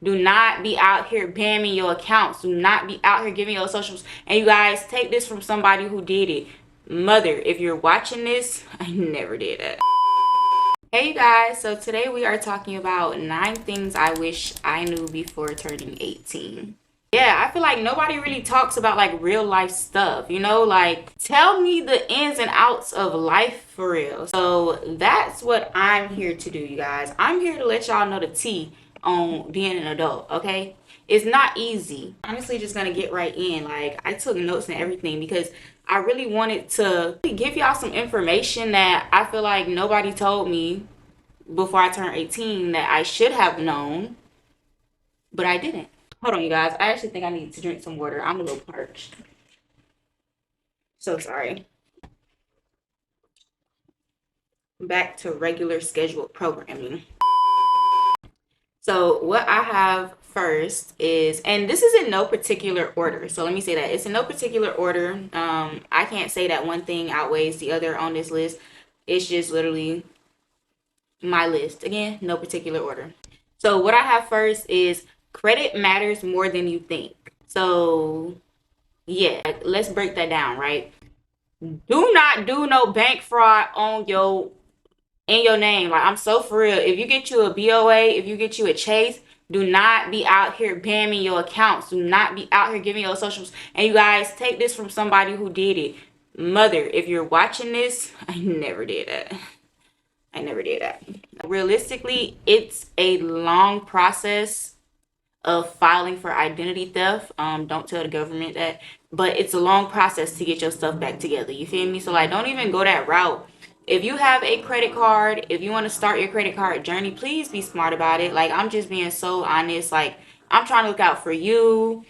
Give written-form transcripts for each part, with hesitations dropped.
Do not be out here bamming your accounts. Do not be out here giving your socials. And you guys, take this from somebody who did it. Mother, if you're watching this, I never did that. Hey you guys, so today we are talking about 9 things I wish I knew before turning 18. Yeah, I feel like nobody really talks about like real life stuff, you know, like tell me the ins and outs of life for real. So that's what I'm here to do, you guys. I'm here to let y'all know the tea on being an adult, okay? It's not easy. Honestly, just gonna get right in. Like, I took notes and everything because I really wanted to give y'all some information that I feel like nobody told me before I turned 18 that I should have known, but I didn't. Hold on, you guys. I actually think I need to drink some water. I'm a little parched. So sorry. Back to regular scheduled programming. So what I have first is, and this is in no particular order. So let me say that it's in no particular order. I can't say that one thing outweighs the other on this list. It's just literally my list. Again, no particular order. So what I have first is credit matters more than you think. So yeah, let's break that down, right? Do not do no bank fraud on your in your name. Like, I'm so for real. If you get you a BOA, if you get you a Chase, do not be out here bamming your accounts. Do not be out here giving your socials. And you guys, take this from somebody who did it. Mother, if you're watching this, I never did that. I never did that. Realistically, it's a long process of filing for identity theft. Don't tell the government that, but it's a long process to get your stuff back together. You feel me? So like, don't even go that route. If you have a credit card, if you want to start your credit card journey, please be smart about it. Like, I'm just being so honest. Like, I'm trying to look out for you.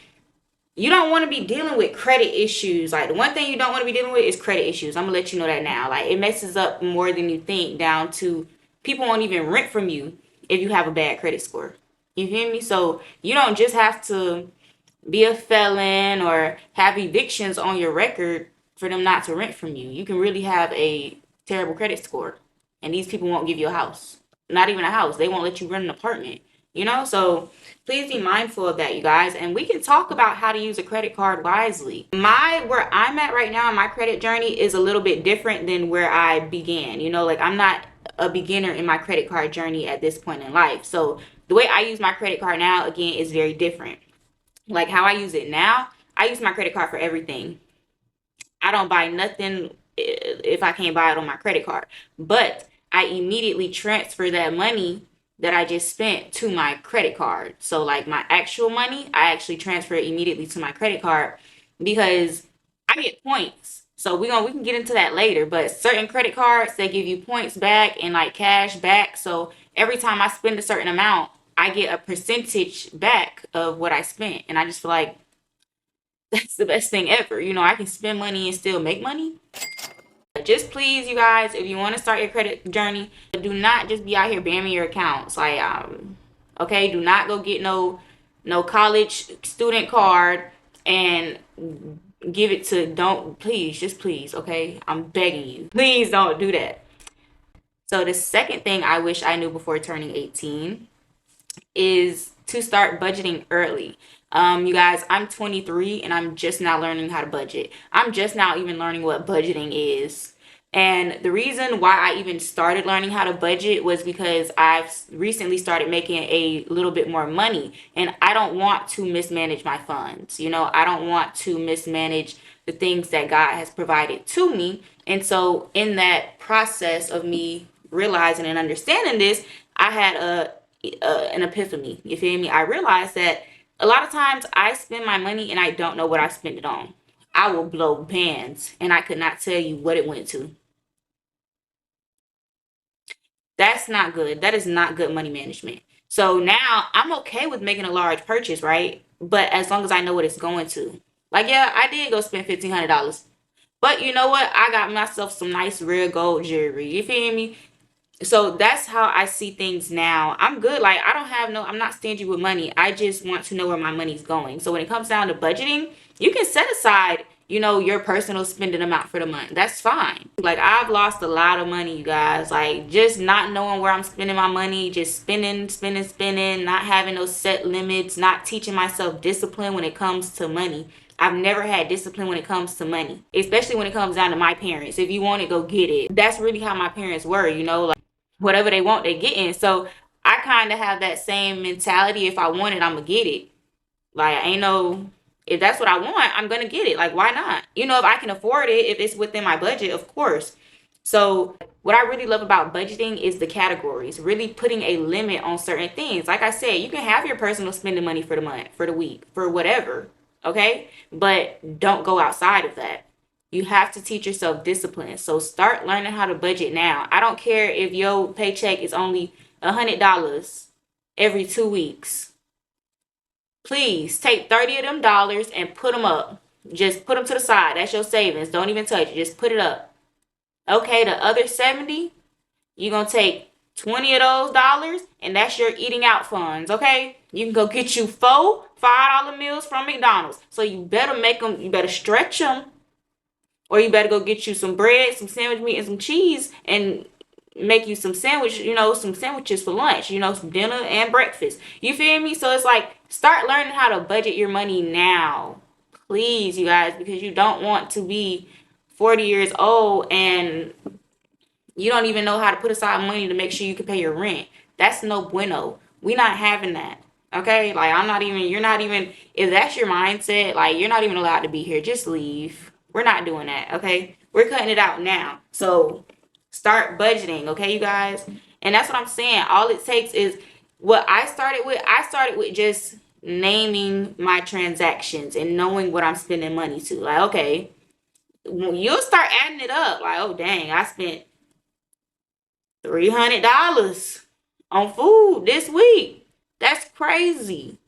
You don't want to be dealing with credit issues. Like, the one thing you don't want to be dealing with is credit issues. I'm gonna let you know that now. Like, it messes up more than you think, down to people won't even rent from you if you have a bad credit score. You feel me? So you don't just have to be a felon or have evictions on your record for them not to rent from you. You can really have a terrible credit score, and these people won't give you a house. Not even a house. They won't let you rent an apartment, you know? So please be mindful of that, you guys. And we can talk about how to use a credit card wisely. Where I'm at right now in my credit journey is a little bit different than where I began. You know, like, I'm not a beginner in my credit card journey at this point in life. So the way I use my credit card now, again, is very different. Like, how I use it now, I use my credit card for everything. I don't buy nothing if I can't buy it on my credit card. But I immediately transfer that money that I just spent to my credit card. So like, my actual money, I actually transfer it immediately to my credit card because I get points. So we can get into that later, but certain credit cards, they give you points back and like cash back. So every time I spend a certain amount, I get a percentage back of what I spent. And I just feel like that's the best thing ever. You know, I can spend money and still make money. Just please, you guys, if you want to start your credit journey, do not just be out here bamming your accounts. Like, okay, do not go get no college student card and give it to, don't, please, just please, okay? I'm begging you. Please don't do that. So the second thing I wish I knew before turning 18 is to start budgeting early. You guys, I'm 23 and I'm just now learning how to budget. I'm just now even learning what budgeting is. And the reason why I even started learning how to budget was because I've recently started making a little bit more money, and I don't want to mismanage my funds. You know, I don't want to mismanage the things that God has provided to me. And so in that process of me realizing and understanding this, I had an epiphany. You feel me? I realized that a lot of times I spend my money and I don't know what I spent it on. I will blow bands and I could not tell you what it went to. That's not good. That is not good money management. So now I'm okay with making a large purchase, right? But as long as I know what it's going to. Like, yeah, I did go spend $1,500. But you know what? I got myself some nice real gold jewelry. You feel me? So that's how I see things now. I'm good. Like, I'm not stingy with money. I just want to know where my money's going. So when it comes down to budgeting, you can set aside your personal spending amount for the month. That's fine. Like, I've lost a lot of money, you guys. Like, just not knowing where I'm spending my money, just spending, not having those set limits, not teaching myself discipline when it comes to money. I've never had discipline when it comes to money, especially when it comes down to my parents. If you want it, go get it. That's really how my parents were, like whatever they want, they getting. So I kind of have that same mentality. If I want it, I'm gonna get it. Like, ain't no, if that's what I want, I'm gonna get it. Like, why not? If I can afford it, if it's within my budget, of course. So what I really love about budgeting is the categories, really putting a limit on certain things. Like I said, you can have your personal spending money for the month, for the week, for whatever, okay? But don't go outside of that. You have to teach yourself discipline. So start learning how to budget now. I don't care if your paycheck is only $100 every 2 weeks. Please take 30 of them dollars and put them up. Just put them to the side. That's your savings. Don't even touch it. Just put it up. Okay, the other 70, you're going to take 20 of those dollars, and that's your eating out funds, okay? You can go get you four $5 meals from McDonald's. So you better make them, you better stretch them, or you better go get you some bread, some sandwich meat, and some cheese, and make you some some sandwiches for lunch, some dinner and breakfast. You feel me? So it's like, start learning how to budget your money now. Please, you guys, because you don't want to be 40 years old and you don't even know how to put aside money to make sure you can pay your rent. That's no bueno. We're not having that. Okay? Like, you're not even, if that's your mindset, like, you're not even allowed to be here. Just leave. We're not doing that. Okay? We're cutting it out now. So start budgeting. Okay, you guys? And that's what I'm saying. All it takes is what I started with. I started with just naming my transactions and knowing what I'm spending money to. Like, okay, you'll start adding it up. Like, oh, dang, I spent $300 on food this week. That's crazy.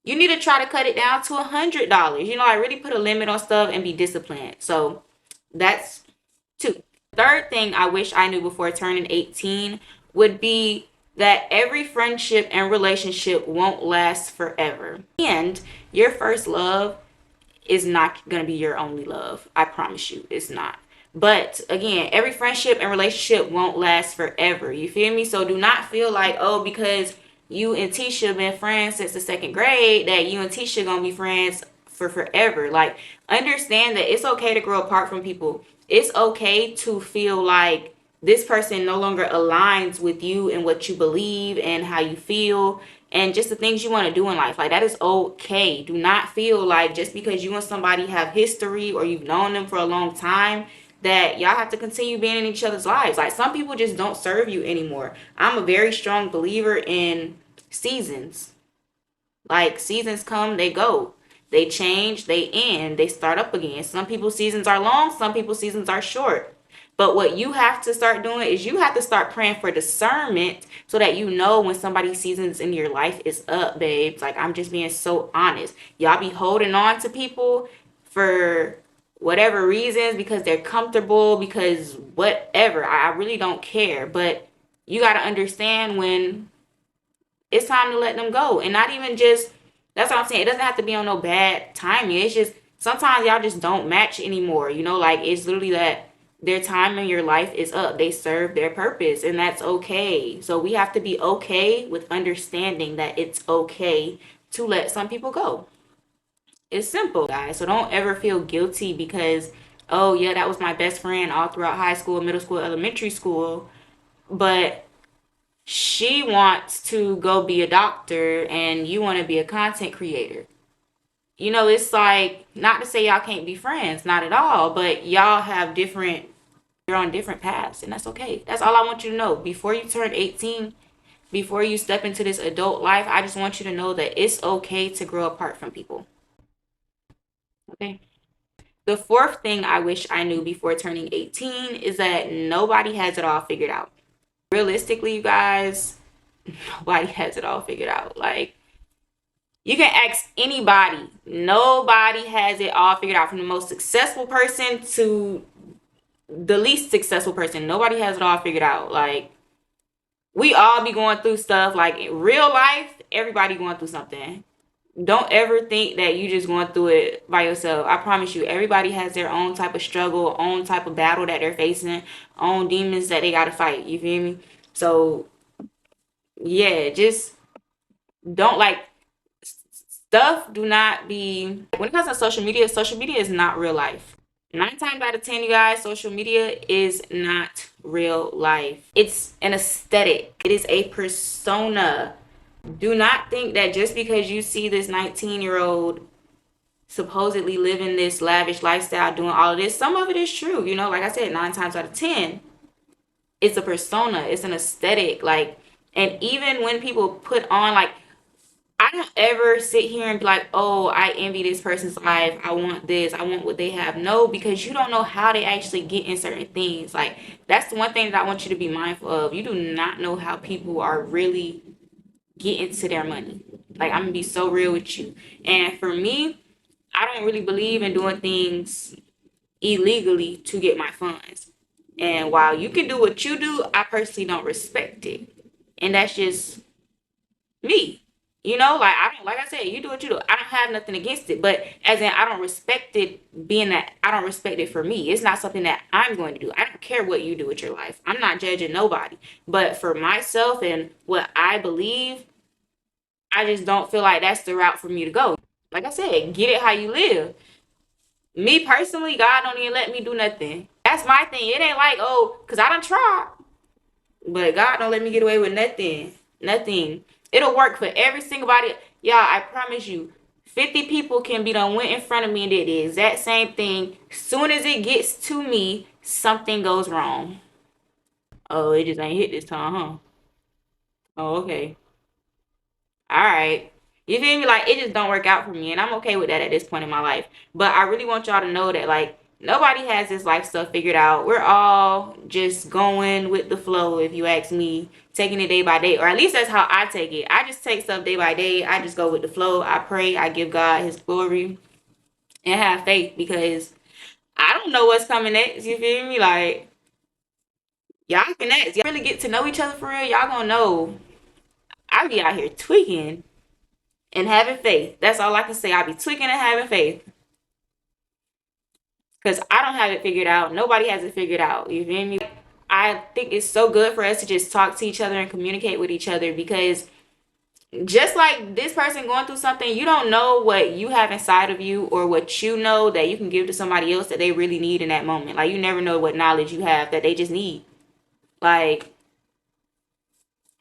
You need to try to cut it down to $100. I really put a limit on stuff and be disciplined. So that's two. Third thing I wish I knew before turning 18 would be that every friendship and relationship won't last forever. And your first love is not going to be your only love. I promise you, it's not. But again, every friendship and relationship won't last forever. You feel me? So do not feel like, oh, because you and Tisha have been friends since the second grade, that you and Tisha gonna be friends for forever. Like, understand that it's okay to grow apart from people. It's okay to feel like this person no longer aligns with you and what you believe and how you feel and just the things you want to do in life. Like, that is okay. Do not feel like just because you and somebody have history or you've known them for a long time that y'all have to continue being in each other's lives. Like, some people just don't serve you anymore. I'm a very strong believer in seasons. Like, seasons come, they go. They change, they end, they start up again. Some people's seasons are long, some people's seasons are short. But what you have to start doing is you have to start praying for discernment so that you know when somebody's seasons in your life is up, babes. Like, I'm just being so honest. Y'all be holding on to people for whatever reasons, because they're comfortable, because whatever. I really don't care. But you got to understand when it's time to let them go. And not even just, that's what I'm saying. It doesn't have to be on no bad timing. It's just sometimes y'all just don't match anymore. Like, it's literally that their time in your life is up. They serve their purpose, and that's okay. So we have to be okay with understanding that it's okay to let some people go. It's simple, guys. So don't ever feel guilty because, oh, yeah, that was my best friend all throughout high school, middle school, elementary school. But she wants to go be a doctor and you want to be a content creator. It's like, not to say y'all can't be friends, not at all, but y'all have you're on different paths, and that's okay. That's all I want you to know. Before you turn 18, before you step into this adult life, I just want you to know that it's okay to grow apart from people. Okay? The fourth thing I wish I knew before turning 18 is that nobody has it all figured out. Realistically, you guys, nobody has it all figured out. Like, you can ask anybody. Nobody has it all figured out, from the most successful person to the least successful person. Nobody has it all figured out. Like, we all be going through stuff. Like, in real life, everybody going through something. Don't ever think that you just going through it by yourself. I promise you, everybody has their own type of struggle, own type of battle that they're facing, own demons that they gotta fight. You feel me? So yeah, just don't like stuff. Do not be when it comes to social media. Social media is not real life. 9 times out of 10, you guys, social media is not real life. It's an aesthetic. It is a persona. Do not think that just because you see this 19-year-old supposedly living this lavish lifestyle, doing all of this, some of it is true. You know, like I said, 9 times out of 10, it's a persona, it's an aesthetic. Like, and even when people put on, like, I don't ever sit here and be like, oh, I envy this person's life. I want this. I want what they have. No, because you don't know how they actually get in certain things. Like, that's the one thing that I want you to be mindful of. You do not know how people are really getting to their money. Like, I'm going to be so real with you. And for me, I don't really believe in doing things illegally to get my funds. And while you can do what you do, I personally don't respect it. And that's just me. You know, like I don't, like I said, you do what you do. I don't have nothing against it, but as in I don't respect it being that I don't respect it for me. It's not something that I'm going to do. I don't care what you do with your life. I'm not judging nobody. But for myself and what I believe, I just don't feel like that's the route for me to go. Like I said, get it how you live. Me personally, God don't even let me do nothing. That's my thing. It ain't like, oh, because I done tried. But God don't let me get away with nothing. Nothing. It'll work for every single body. Y'all, I promise you, 50 people can be done went in front of me and did the exact same thing. Soon as it gets to me, something goes wrong. Oh, it just ain't hit this time, huh? Oh, okay. All right. You feel me? Like, it just don't work out for me. And I'm okay with that at this point in my life. But I really want y'all to know that, like, nobody has this life stuff figured out. We're all just going with the flow, if you ask me, taking it day by day. Or at least that's how I take it. I just take stuff day by day. I just go with the flow. I pray. I give God his glory and have faith because I don't know what's coming next. You feel me? Like, y'all can ask. Y'all really get to know each other for real. Y'all gonna know I be out here tweaking and having faith. That's all I can say. I'll be tweaking and having faith. Because I don't have it figured out. Nobody has it figured out. You feel me? I think it's so good for us to just talk to each other and communicate with each other because just like this person going through something, you don't know what you have inside of you or what you know that you can give to somebody else that they really need in that moment. Like, you never know what knowledge you have that they just need. Like,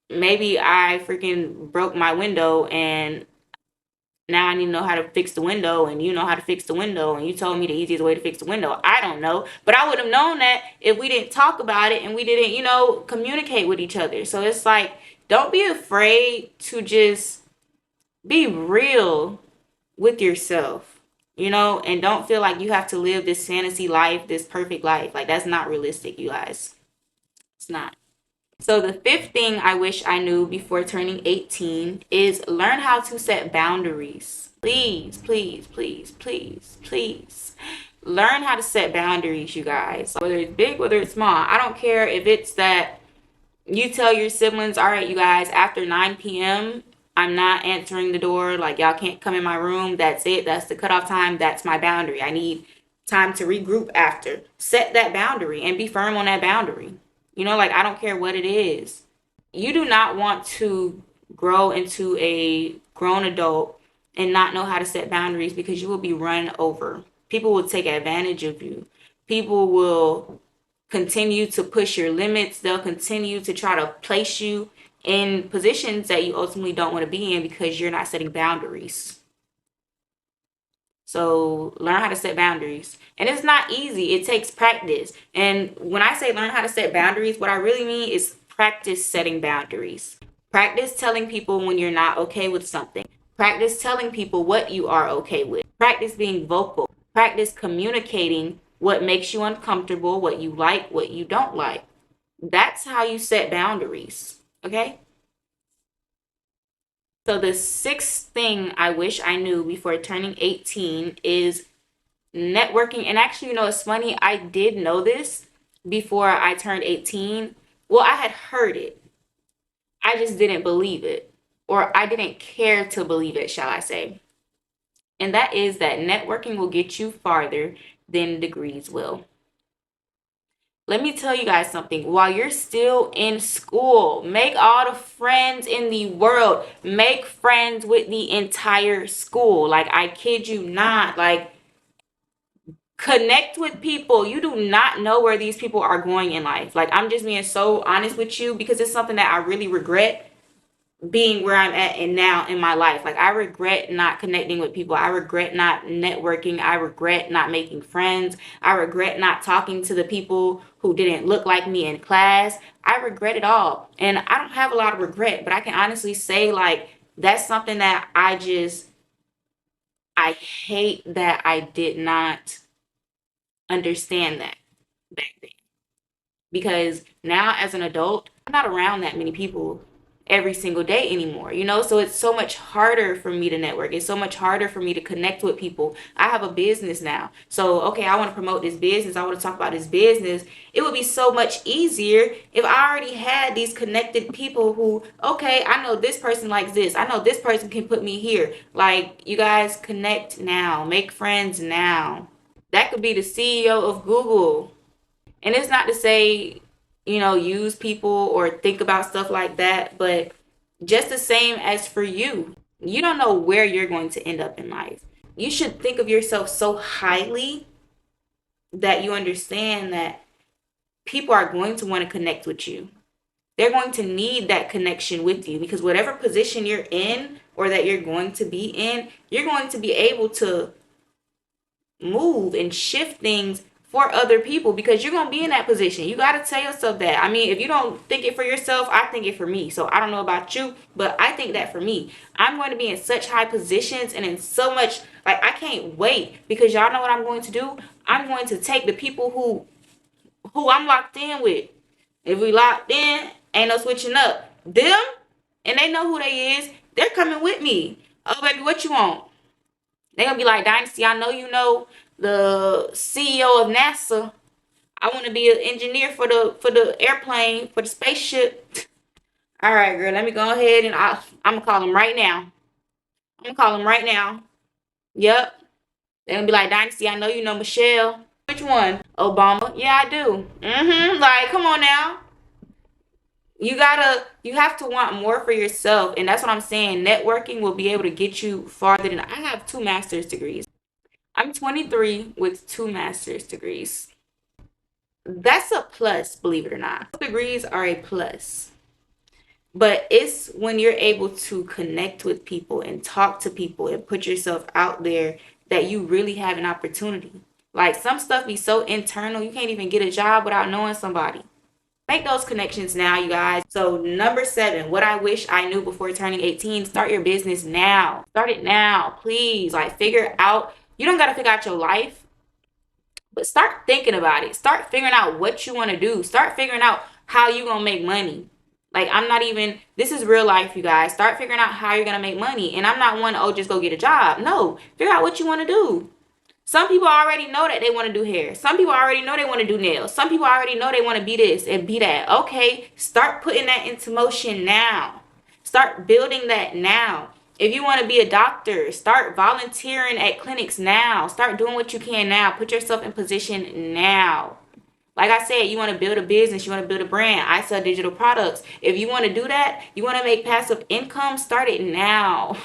maybe I freaking broke my window and now I need to know how to fix the window and you know how to fix the window and you told me the easiest way to fix the window. I don't know. But I would have known that if we didn't talk about it and we didn't, communicate with each other. So it's like, don't be afraid to just be real with yourself, and don't feel like you have to live this fantasy life, this perfect life. Like, that's not realistic, you guys. It's not. So the fifth thing I wish I knew before turning 18 is learn how to set boundaries. Please, please, please, please, please. Learn how to set boundaries, you guys. Whether it's big, whether it's small. I don't care if it's that you tell your siblings, all right, you guys, after 9 p.m., I'm not answering the door. Like, y'all can't come in my room. That's it. That's the cutoff time. That's my boundary. I need time to regroup after. Set that boundary and be firm on that boundary. Like, I don't care what it is. You do not want to grow into a grown adult and not know how to set boundaries because you will be run over. People will take advantage of you. People will continue to push your limits. They'll continue to try to place you in positions that you ultimately don't want to be in because you're not setting boundaries. So learn how to set boundaries. And it's not easy. It takes practice. And when I say learn how to set boundaries, what I really mean is practice setting boundaries. Practice telling people when you're not okay with something. Practice telling people what you are okay with. Practice being vocal. Practice communicating what makes you uncomfortable, what you like, what you don't like. That's how you set boundaries. Okay? So the sixth thing I wish I knew before turning 18 is networking. And actually, it's funny. I did know this before I turned 18. Well, I had heard it. I just didn't believe it. or I didn't care to believe it, shall I say. And that is that networking will get you farther than degrees will. Let me tell you guys something. While you're still in school, make all the friends in the world. Make friends with the entire school. Like, I kid you not. Like, connect with people. You do not know where these people are going in life. Like, I'm just being so honest with you because it's something that I really regret being where I'm at and now in my life. Like, I regret not connecting with people. I regret not networking. I regret not making friends. I regret not talking to the people who didn't look like me in class. I regret it all. And I don't have a lot of regret, but I can honestly say, like, that's something that I hate that I did not understand that back then. Because now as an adult, I'm not around that many people every single day anymore, you know? So it's so much harder for me to network. It's so much harder for me to connect with people. I have a business now. So, okay, I want to promote this business. I want to talk about this business. It would be so much easier if I already had these connected people who, okay, I know this person likes this. I know this person can put me here. Like, you guys connect now. Make friends now. That could be the CEO of Google. And it's not to say, use people or think about stuff like that, but just the same as for you. You don't know where you're going to end up in life. You should think of yourself so highly that you understand that people are going to want to connect with you. They're going to need that connection with you because whatever position you're in or that you're going to be in, you're going to be able to move and shift things for other people because you're going to be in that position. You got to tell yourself that. I mean, if you don't think it for yourself, I think it for me. So I don't know about you, but I think that for me. I'm going to be in such high positions and in so much, like, I can't wait because y'all know what I'm going to do? I'm going to take the people who I'm locked in with. If we locked in, ain't no switching up. Them, and they know who they is, they're coming with me. Oh, baby, what you want? They're going to be like, Dynasty, I know you know the CEO of NASA. I want to be an engineer for the airplane, for the spaceship. All right, girl, let me go ahead and I'm going to call him right now. I'm going to call him right now. Yep. They're going to be like, Dynasty, I know you know Michelle. Which one? Obama. Yeah, I do. Like, come on now. You have to want more for yourself. And that's what I'm saying. Networking will be able to get you farther than I have 2 master's degrees. I'm 23 with 2 master's degrees. That's a plus, believe it or not. Degrees are a plus. But it's when you're able to connect with people and talk to people and put yourself out there that you really have an opportunity. Like, some stuff be so internal, you can't even get a job without knowing somebody. Make those connections now, you guys. So number 7, what I wish I knew before turning 18, start your business now. Start it now, please. Like, figure out, you don't got to figure out your life, but start thinking about it. Start figuring out what you want to do. Start figuring out how you going to make money. Like, this is real life, you guys. Start figuring out how you're going to make money. And I'm not one, oh, just go get a job. No, figure out what you want to do. Some people already know that they want to do hair. Some people already know they want to do nails. Some people already know they want to be this and be that. Okay, start putting that into motion now. Start building that now. If you want to be a doctor, start volunteering at clinics now. Start doing what you can now. Put yourself in position now. Like I said, you want to build a business, you want to build a brand. I sell digital products. If you want to do that, you want to make passive income, start it now.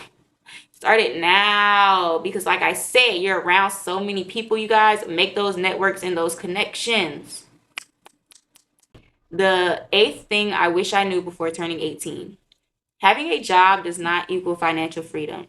Start it now because, like I said, you're around so many people, you guys. Make those networks and those connections. The 8th thing I wish I knew before turning 18. Having a job does not equal financial freedom.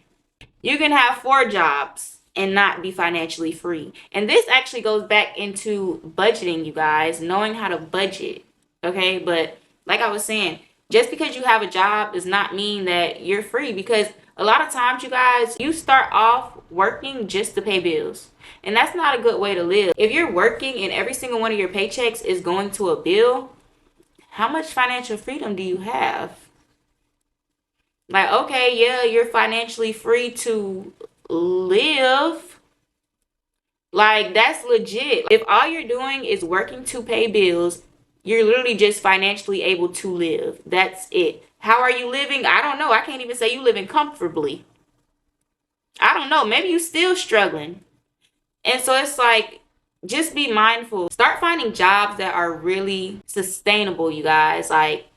You can have 4 jobs and not be financially free. And this actually goes back into budgeting, you guys, knowing how to budget. Okay, but like I was saying, just because you have a job does not mean that you're free, because a lot of times, you guys, you start off working just to pay bills. And that's not a good way to live. If you're working and every single one of your paychecks is going to a bill, how much financial freedom do you have? Like, okay, yeah, you're financially free to live. Like, that's legit. If all you're doing is working to pay bills, you're literally just financially able to live. That's it. How are you living? I don't know. I can't even say you living comfortably. I don't know. Maybe you still struggling. And so it's like, just be mindful. Start finding jobs that are really sustainable, you guys. Like,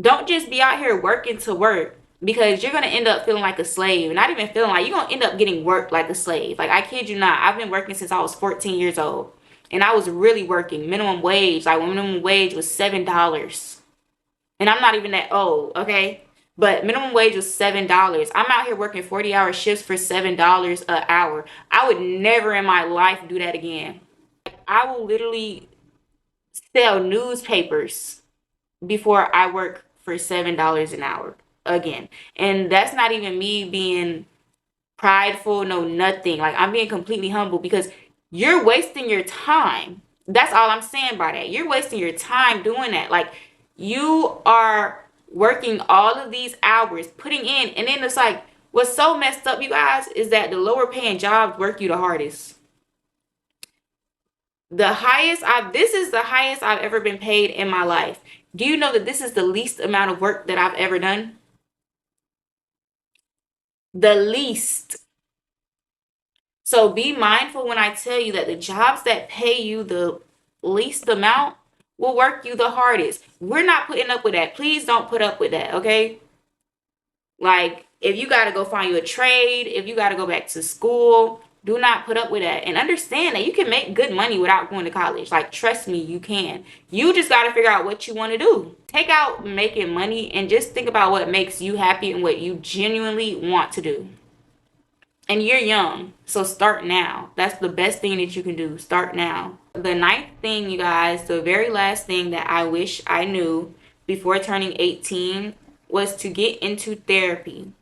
don't just be out here working to work, because you're going to end up feeling like a slave. Not even feeling like, you're going to end up getting worked like a slave. Like, I kid you not. I've been working since I was 14 years old. And I was really working minimum wage. Like, when minimum wage was $7. And I'm not even that old, okay? But minimum wage was $7. I'm out here working 40-hour shifts for $7 an hour. I would never in my life do that again. I will literally sell newspapers before I work for $7 an hour again. And that's not even me being prideful, no nothing. Like, I'm being completely humble, because you're wasting your time. That's all I'm saying by that. You're wasting your time doing that. Like, you are working all of these hours, putting in, and then it's like, what's so messed up, you guys, is that the lower paying jobs work you the hardest. This is the highest I've ever been paid in my life. Do you know that this is the least amount of work that I've ever done? The least. So be mindful when I tell you that the jobs that pay you the least amount will work you the hardest. We're not putting up with that. Please don't put up with that, okay? Like, if you got to go find you a trade, if you got to go back to school, do not put up with that. And understand that you can make good money without going to college. Like, trust me, you can. You just got to figure out what you want to do. Take out making money and just think about what makes you happy and what you genuinely want to do. And you're young, so start now. That's the best thing that you can do. Start now. The ninth thing, you guys, the very last thing that I wish I knew before turning 18 was to get into therapy.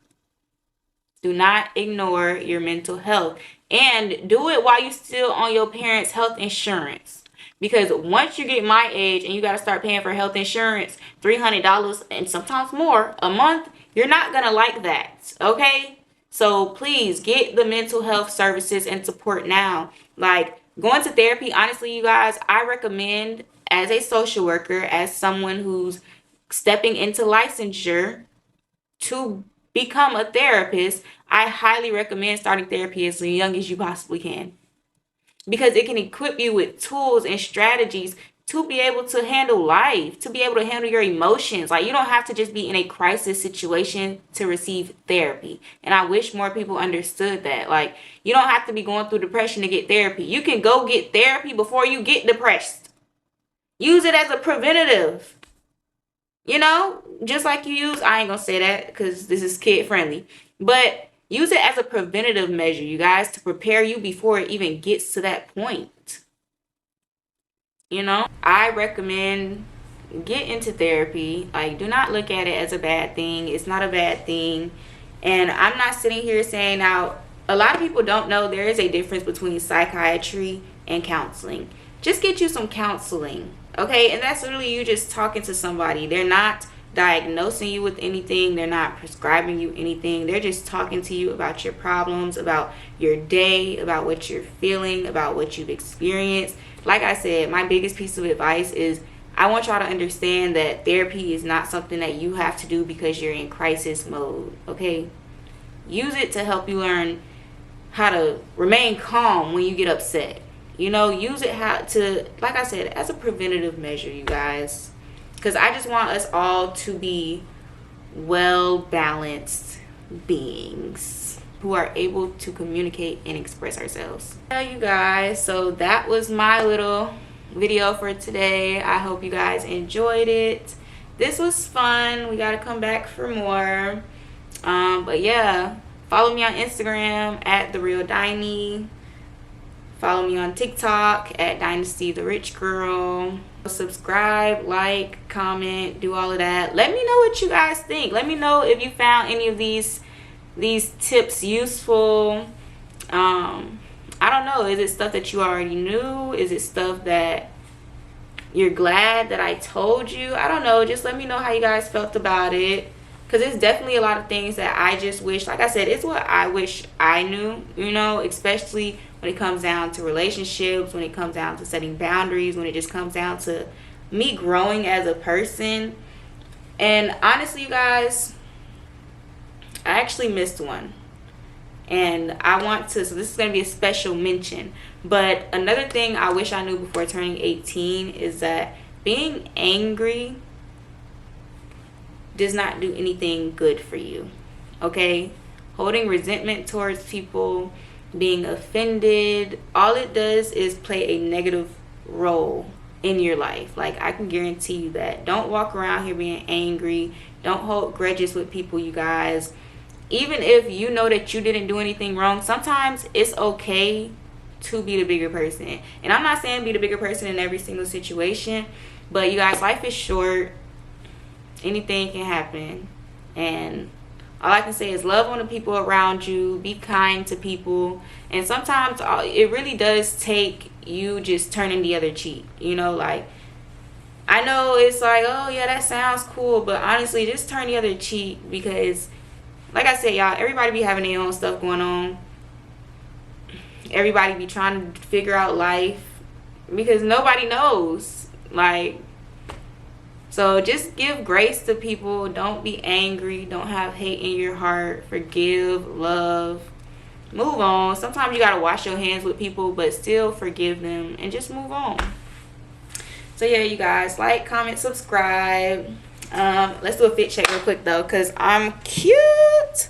Do not ignore your mental health. And do it while you're still on your parents' health insurance. Because once you get my age and you got to start paying for health insurance, $300 and sometimes more a month, you're not going to like that, okay? So please get the mental health services and support now. Like, going to therapy, honestly, you guys, I recommend, as a social worker, as someone who's stepping into licensure to become a therapist, I highly recommend starting therapy as young as you possibly can. Because it can equip you with tools and strategies to be able to handle life, to be able to handle your emotions. Like, you don't have to just be in a crisis situation to receive therapy. And I wish more people understood that. Like, you don't have to be going through depression to get therapy. You can go get therapy before you get depressed. Use it as a preventative. You know, just like you use, I ain't gonna say that because this is kid friendly, but use it as a preventative measure, you guys, to prepare you before it even gets to that point. You know, I recommend get into therapy. Like, do not look at it as a bad thing. It's not a bad thing. And I'm not sitting here saying, now, a lot of people don't know there is a difference between psychiatry and counseling. Just get you some counseling, okay? And that's literally you just talking to somebody. They're not diagnosing you with anything. They're not prescribing you anything. They're just talking to you about your problems, about your day, about what you're feeling, about what you've experienced. Like I said, my biggest piece of advice is I want y'all to understand that therapy is not something that you have to do because you're in crisis mode, okay? Use it to help you learn how to remain calm when you get upset. You know, use it how to, like I said, as a preventative measure, you guys. Because I just want us all to be well-balanced beings who are able to communicate and express ourselves. Well, you guys, so that was my little video for today. I hope you guys enjoyed it. This was fun. We got to come back for more. But yeah, follow me on Instagram at TheRealDiney. Follow me on TikTok at Dynasty the Rich Girl. Subscribe, like, comment, do all of that. Let me know what you guys think. Let me know if you found any of these tips useful. I don't know. Is it stuff that you already knew? Is it stuff that you're glad that I told you? I don't know. Just let me know how you guys felt about it. Because it's definitely a lot of things that I just wish, like I said, it's what I wish I knew, you know, especially when it comes down to relationships, when it comes down to setting boundaries, when it just comes down to me growing as a person. And honestly, you guys, I actually missed one. And I want to, so this is going to be a special mention. But another thing I wish I knew before turning 18 is that being angry does not do anything good for you. Okay? Holding resentment towards people, being offended, all it does is play a negative role in your life. Like, I can guarantee you that. Don't walk around here being angry. Don't hold grudges with people, you guys. Even if you know that you didn't do anything wrong, sometimes it's okay to be the bigger person. And I'm not saying be the bigger person in every single situation, but you guys, life is short. Anything can happen. And all I can say is love on the people around you. Be kind to people. And sometimes it really does take you just turning the other cheek. You know, like, I know it's like, oh yeah, that sounds cool, but honestly, just turn the other cheek. Because like I said, y'all, everybody be having their own stuff going on. Everybody be trying to figure out life because nobody knows. Like, so just give grace to people. Don't be angry. Don't have hate in your heart. Forgive, love, move on. Sometimes you gotta wash your hands with people, but still forgive them and just move on. So yeah, you guys, like, comment, subscribe. Let's do a fit check real quick though, because I'm cute.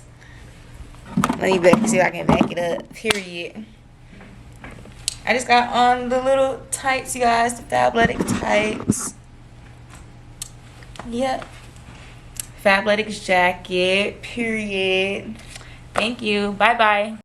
Let me see if I can back it up. Period. I just got on the little tights, you guys, the Fabletics tights. Yep. Fabletics jacket. Period. Thank you. Bye bye.